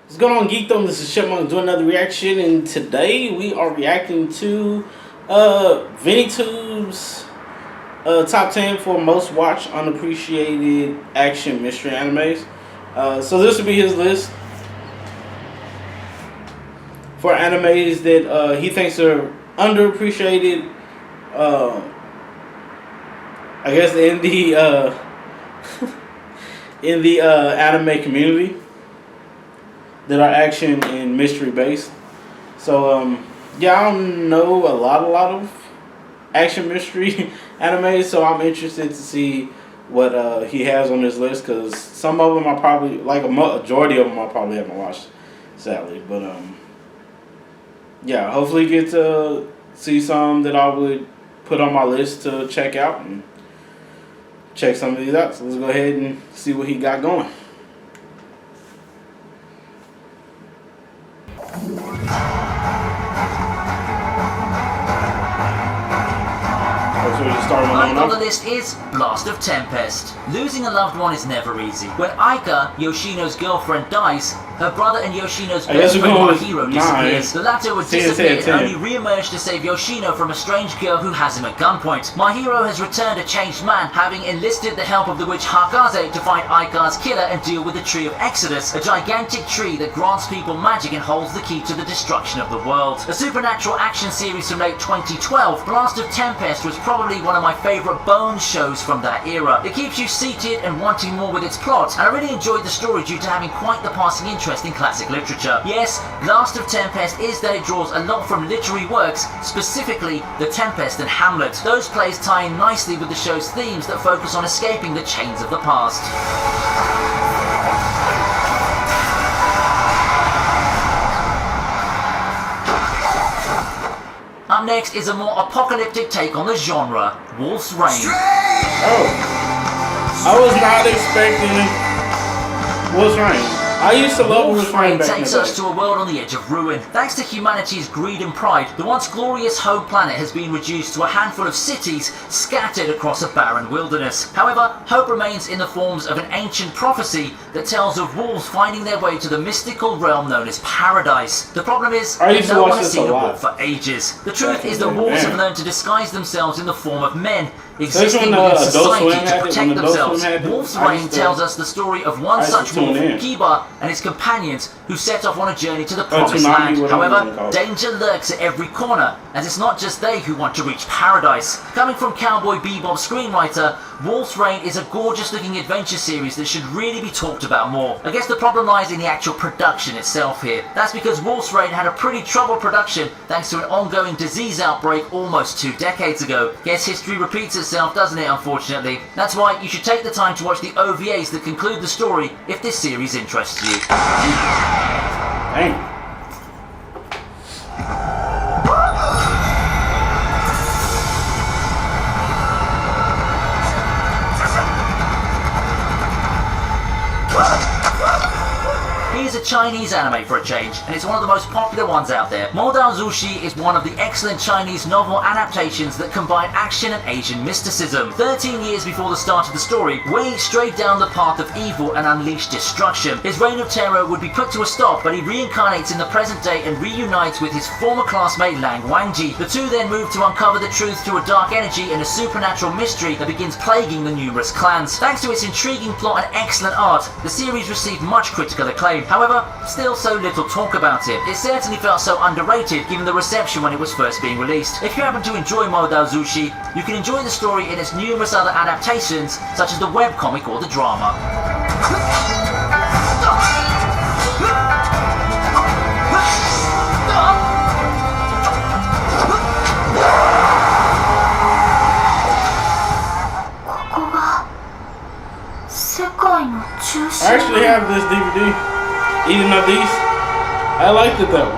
What's going on, Geekdom? This is Chipmunk doing another reaction, and today we are reacting to ViniiTube's top 10 for most watched unappreciated action mystery animes. So this will be his list for animes that he thinks are underappreciated. I guess in the in the anime community that are action and mystery based. So yeah, I don't know a lot of action mystery anime, so I'm interested to see what he has on his list, because some of them I probably, like a majority of them I probably haven't watched, sadly. But yeah, hopefully get to see some that I would put on my list to check out and check some of these out. So let's go ahead and see what he got going. Ninth on the list is Blast of Tempest. Losing a loved one is never easy. When Aika, Yoshino's girlfriend, dies, her brother and Yoshino's best friend Mahiro disappears. The latter would disappear and only re-emerge to save Yoshino from a strange girl who has him at gunpoint. Mahiro has returned a changed man, having enlisted the help of the witch Hakaze to find Aika's killer and deal with the Tree of Exodus, a gigantic tree that grants people magic and holds the key to the destruction of the world. A supernatural action series from late 2012, Blast of Tempest was probably one of my favourite Bone shows from that era. It keeps you seated and wanting more with its plot, and I really enjoyed the story due to having quite the passing interest in classic literature. Yes, Blast of Tempest is that it draws a lot from literary works, specifically The Tempest and Hamlet. Those plays tie in nicely with the show's themes that focus on escaping the chains of the past. Up next is a more apocalyptic take on the genre, Wolf's Rain. Oh, I was not expecting Wolf's Rain. I used to love Wolf's Rain. Takes us to a world on the edge of ruin. Thanks to humanity's greed and pride, the once glorious home planet has been reduced to a handful of cities scattered across a barren wilderness. However, hope remains in the forms of an ancient prophecy that tells of wolves finding their way to the mystical realm known as Paradise. The problem is that no one has seen a wolf for ages. The truth is that wolves have learned to disguise themselves in the form of men, existing within society to protect themselves. Wolf's Rain tells us the story of one such wolf, Kiba, and his companions who set off on a journey to the promised land. However, danger lurks at every corner, as it's not just they who want to reach paradise. Coming from Cowboy Bebop screenwriter, Wolf's Rain is a gorgeous looking adventure series that should really be talked about more. I guess the problem lies in the actual production itself here. That's because Wolf's Rain had a pretty troubled production thanks to an ongoing disease outbreak almost 2 decades ago. Guess history repeats itself, doesn't it, unfortunately? That's why you should take the time to watch the OVAs that conclude the story if this series interests you. Dang. Here's a Chinese anime for a change, and it's one of the most popular ones out there. Maozushi is one of the excellent Chinese novel adaptations that combine action and Asian mysticism. 13 years before the start of the story, Wei strayed down the path of evil and unleashed destruction. His reign of terror would be put to a stop, but he reincarnates in the present day and reunites with his former classmate Lang Wangji. The two then move to uncover the truth through a dark energy and a supernatural mystery that begins plaguing the numerous clans. Thanks to its intriguing plot and excellent art, the series received much critical acclaim. However, still so little talk about it. It certainly felt so underrated given the reception when it was first being released. If you happen to enjoy Maozushi, you can enjoy the story in its numerous other adaptations, such as the webcomic or the drama. I actually have this DVD. Eating of these. I liked it though.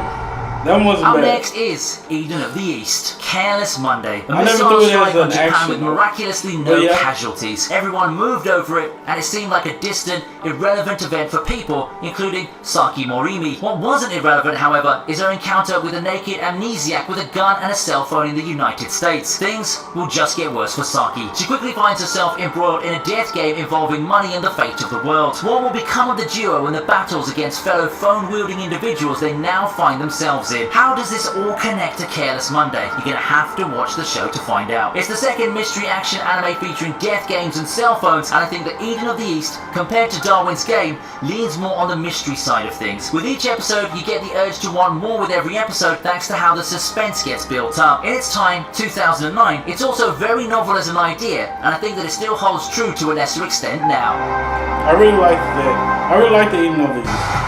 That one wasn't Up bad. next is Eden of the East, Careless Monday. A I never missile threw it strike as on an Japan action. with miraculously no But yeah. casualties. Everyone moved over it, and it seemed like a distant, irrelevant event for people, including Saki Morimi. What wasn't irrelevant, however, is her encounter with a naked amnesiac with a gun and a cell phone in the United States. Things will just get worse for Saki. She quickly finds herself embroiled in a death game involving money and the fate of the world. What will become of the duo and the battles against fellow phone-wielding individuals they now find themselves in? How does this all connect to Careless Monday? You're gonna have to watch the show to find out. It's the second mystery action anime featuring death games and cell phones, and I think that Eden of the East, compared to Darwin's Game, leans more on the mystery side of things. With each episode, you get the urge to want more with every episode thanks to how the suspense gets built up. In its time, 2009, it's also very novel as an idea, and I think that it still holds true to a lesser extent now. I really liked that. I really liked the Eden of the East.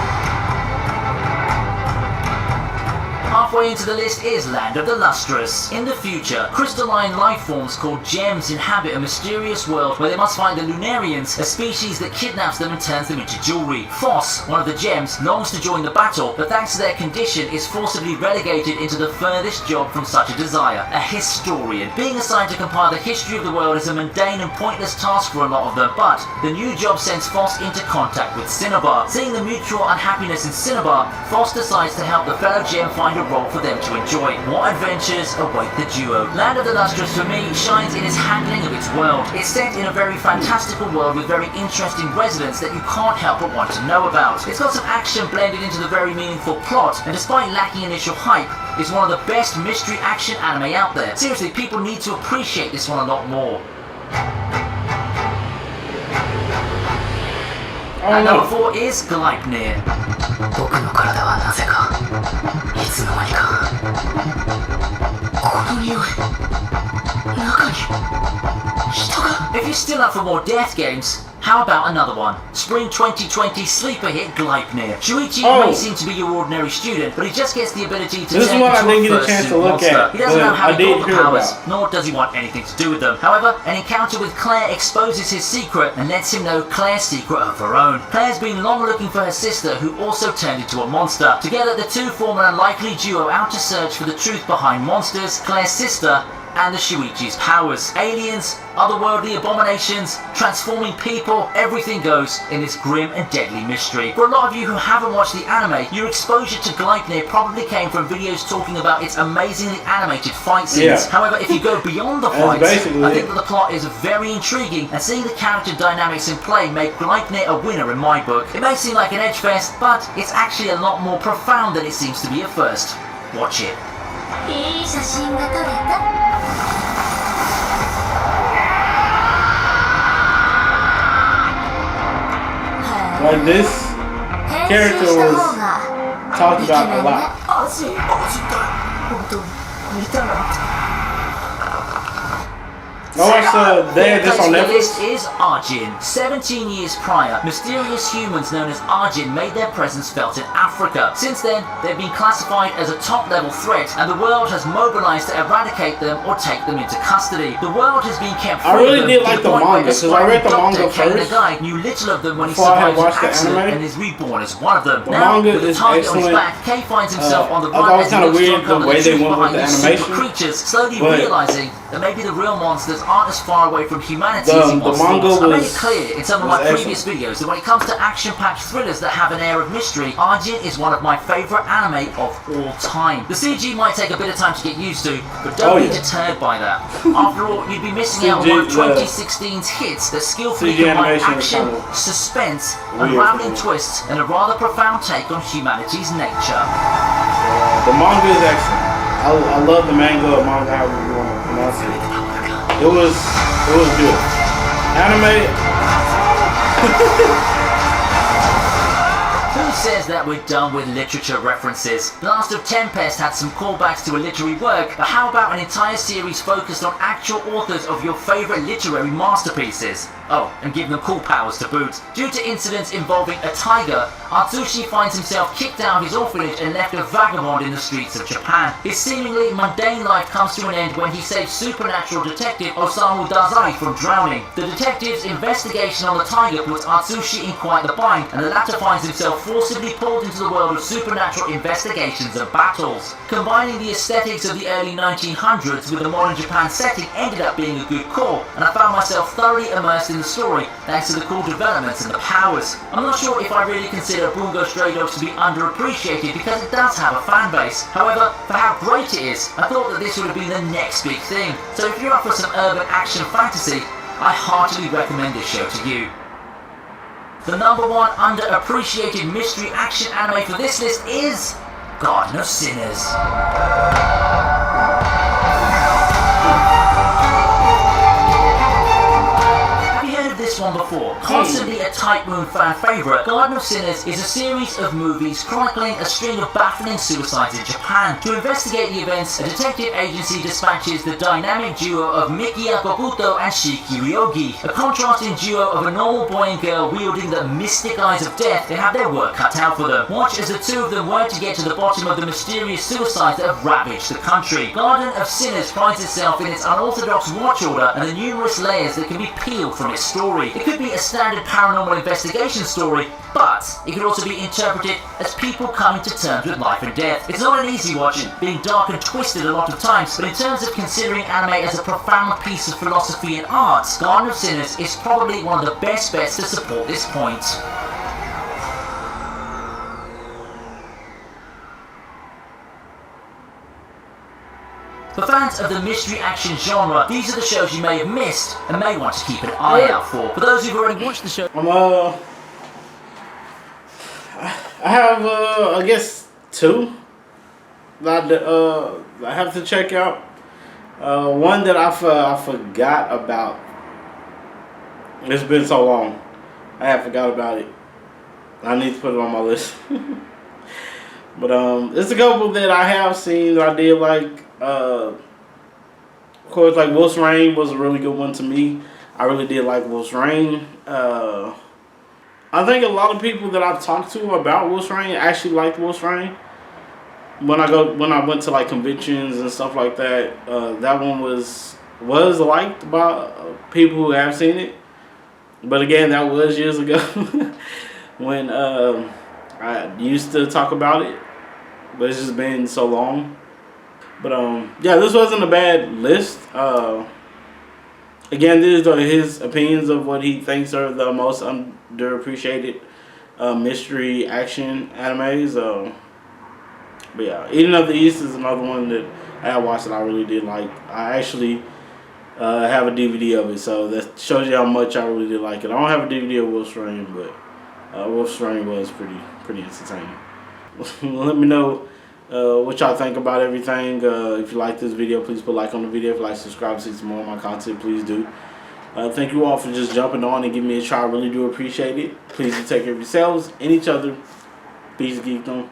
Halfway into the list is Land of the Lustrous. In the future, crystalline life forms called gems inhabit a mysterious world where they must find the Lunarians, a species that kidnaps them and turns them into jewelry. Foss, one of the gems, longs to join the battle, but thanks to their condition is forcibly relegated into the furthest job from such a desire, a historian. Being assigned to compile the history of the world is a mundane and pointless task for a lot of them, but the new job sends Foss into contact with Cinnabar. Seeing the mutual unhappiness in Cinnabar, Foss decides to help the fellow gem find a role for them to enjoy. What adventures await the duo? Land of the Lustrous for me shines in its handling of its world. It's set in a very fantastical world with very interesting residents that you can't help but want to know about. It's got some action blended into the very meaningful plot, and despite lacking initial hype, it's one of the best mystery action anime out there. Seriously, people need to appreciate this one a lot more. And number 4 is Gleipnir. 僕の体はなぜかいつの間にかこの匂い中に人が If you're still up for more death games, how about another one? Spring 2020 sleeper hit Gleipnir. Shuichi may seem to be your ordinary student, but he just gets the ability to This is turn one I into didn't a get a first chance to suit look monster. at, He doesn't but know how I he did got the hear powers, about. nor does he want anything to do with them. However, an encounter with Claire exposes his secret and lets him know Claire's secret of her own. Claire's been long looking for her sister, who also turned into a monster. Together, the two form an unlikely duo out to search for the truth behind monsters, Claire's sister, and the Shuichi's powers. Aliens, otherworldly abominations, transforming people, everything goes in this grim and deadly mystery. For a lot of you who haven't watched the anime, your exposure to Gleipnir probably came from videos talking about its amazingly animated fight scenes. Yeah. However, if you go beyond the That's fights, basically I think it. that the plot is very intriguing, and seeing the character dynamics in play make Gleipnir a winner in my book. It may seem like an edge fest, but it's actually a lot more profound than it seems to be at first. Watch it. いい写真が撮れた Like this character was talked about a lot. 本当見たら I watched they had this on The Netflix. list is Arjun. 17 years prior, mysterious humans known as Arjun made their presence felt in Africa. Since then, they've been classified as a top-level threat, and the world has mobilized to eradicate them or take them into custody. The world has been kept free I really of them did to like the the point where manga, 'cause I read the Doctor manga Kane, the first guy, knew little of them when he before I had survives an watched the accident anime. and is reborn as one of them. The Now, manga with the is target on his excellent. back, Kay finds himself on the I thought it run was as he kinda looks to weird the uncover way the they truth went with behind the these animation, super creatures, slowly but realizing that maybe the real monsters aren't as far away from humanity as he the once manga thought. I made was- it clear in some of my was previous videos that when it comes to action-packed thrillers that have an air of mystery, Arjun is one of my favourite anime of all time. The CG might take a bit of time to get used to, but don't be deterred by that. After all, you'd be missing out on one of 2016's hits that skillfully CG combine animation is action, kind of suspense, weird unraveling for me. twists, and a rather profound take on humanity's nature. The manga is excellent. I love the manga or manga, however you want to pronounce it. It was good. Anime. Who says that we're done with literature references? Blast of Tempest had some callbacks to a literary work, but how about an entire series focused on actual authors of your favourite literary masterpieces? Oh, and give them cool powers to boot. Due to incidents involving a tiger, Maozushi finds himself kicked out of his orphanage and left a vagabond in the streets of Japan. His seemingly mundane life comes to an end when he saves supernatural detective Osamu Dazai from drowning. The detective's investigation on the tiger puts Maozushi in quite the bind, and the latter finds himself forcibly pulled into the world of supernatural investigations and battles. Combining the aesthetics of the early 1900s with the modern Japan setting ended up being a good call, and I found myself thoroughly immersed in the story thanks to the cool developments and the powers. I'm not sure if I really consider Bungo Stray Dogs to be underappreciated because it does have a fan base. However, for how great it is, I thought that this would have been the next big thing. So if you're up for some urban action fantasy, I heartily recommend this show to you. The number one underappreciated mystery action anime for this list is Garden of Sinners. This one before. Constantly a Type-Moon fan favourite, Garden of Sinners is a series of movies chronicling a string of baffling suicides in Japan. To investigate the events, a detective agency dispatches the dynamic duo of Mikiya Kokuto and Shiki Ryogi. A contrasting duo of a normal boy and girl wielding the mystic eyes of death. They have their work cut out for them. Watch as the two of them work to get to the bottom of the mysterious suicides that have ravaged the country. Garden of Sinners prides itself in its unorthodox watch order and the numerous layers that can be peeled from its story. It could be a standard paranormal investigation story, but it could also be interpreted as people coming to terms with life and death. It's not an easy watch, being dark and twisted a lot of times, but in terms of considering anime as a profound piece of philosophy and art, Garden of Sinners is probably one of the best bets to support this point. For fans of the mystery action genre, these are the shows you may have missed and may want to keep an eye out for. For those who've already watched the show, I have I guess two that I have to check out. One that I forgot about. It's been so long, I have forgot about it. I need to put it on my list. But there's a couple that I have seen that I did like. Of course, like Wolf's Rain was a really good one to me. I really did like Wolf's Rain. I think a lot of people that I've talked to about Wolf's Rain actually liked Wolf's Rain. When I went to like conventions and stuff like that, that one was liked by people who have seen it. But again, that was years ago when I used to talk about it. But it's just been so long. But yeah, this wasn't a bad list. Again, these are his opinions of what he thinks are the most underappreciated mystery action animes. But yeah, Eden of the East is another one that I watched that I really did like. I actually have a DVD of it, so that shows you how much I really did like it. I don't have a DVD of Wolf's Rain, but Wolf's Rain was pretty entertaining. Let me know what y'all think about everything. If you like this video, please put a like on the video. If you like, subscribe to see some more of my content, please do. Thank you all for just jumping on and giving me a try. I really do appreciate it. Please do take care of yourselves and each other. Peace, geekdom.